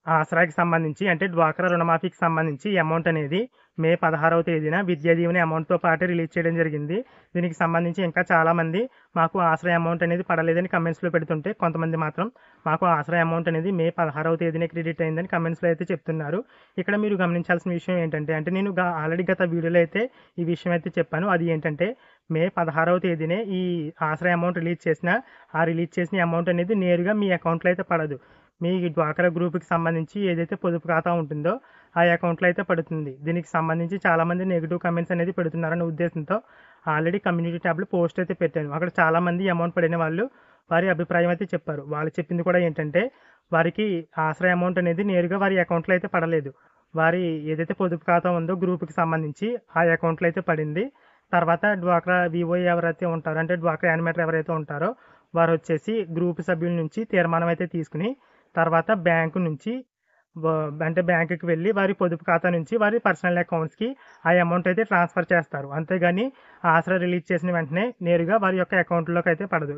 ఆసరాకి సంబంధించి అంటే డ్వాక్రా రుణమాఫీకి సంబంధించి అమౌంట్ అనేది మే 16వ తేదీన విద్యా దీవెన అమౌంట్‌తో పాటు రిలీజ్ చేయడం జరిగింది. దీనికి సంబంధించి ఇంకా చాలామంది మాకు ఆసరా అమౌంట్ అనేది పడలేదని కమెంట్స్‌లో పెడుతుంటే, కొంతమంది మాత్రం మాకు ఆసరా అమౌంట్ అనేది మే 16వ తేదీనే క్రెడిట్ అయిందని కమెంట్స్‌లో అయితే చెప్తున్నారు. ఇక్కడ మీరు గమనించాల్సిన విషయం ఏంటంటే, అంటే నేను ఆల్రెడీ గత వీడియోలో అయితే ఈ విషయం అయితే చెప్పాను. అది ఏంటంటే మే 16వ తేదీనే ఈ ఆసరా అమౌంట్ రిలీజ్ చేసిన అమౌంట్ అనేది నేరుగా మీ అకౌంట్‌లో అయితే పడదు. మీ డ్వాక్రా గ్రూప్‌కి సంబంధించి ఏదైతే పొదుపు ఖాతా ఉంటుందో ఆ అకౌంట్‌లో అయితే పడుతుంది. దీనికి సంబంధించి చాలామంది నెగెటివ్ కామెంట్స్ అనేది పెడుతున్నారనే ఉద్దేశంతో ఆల్రెడీ కమ్యూనిటీ ట్యాబ్‌లో పోస్ట్ అయితే పెట్టాను. అక్కడ చాలామంది అమౌంట్ పడిన వాళ్ళు వారి అభిప్రాయం అయితే చెప్పారు. వాళ్ళు చెప్పింది కూడా ఏంటంటే, వారికి ఆసరా అమౌంట్ అనేది నేరుగా వారి అకౌంట్‌లో అయితే పడలేదు. వారి ఏదైతే పొదుపు ఖాతా ఉందో గ్రూప్‌కి సంబంధించి ఆ అకౌంట్‌లో అయితే పడింది. తర్వాత డ్వాక్రా వీఓఏ ఎవరైతే ఉంటారో, అంటే డ్వాక్రా యానిమేటర్ ఎవరైతే ఉంటారో వారొచ్చేసి గ్రూప్ సభ్యుల నుంచి తీర్మానం అయితే తీసుకుని, తర్వాత బ్యాంకు నుంచి అంటే బ్యాంకుకి వెళ్ళి వారి పొదుపు ఖాతా నుంచి వారి పర్సనల్ అకౌంట్స్‌కి ఆ అమౌంట్ అయితే ట్రాన్స్‌ఫర్ చేస్తారు. అంతేగాని ఆసరా రిలీజ్ చేసిన వెంటనే నేరుగా వారి యొక్క అకౌంట్‌లోకి అయితే పడదు.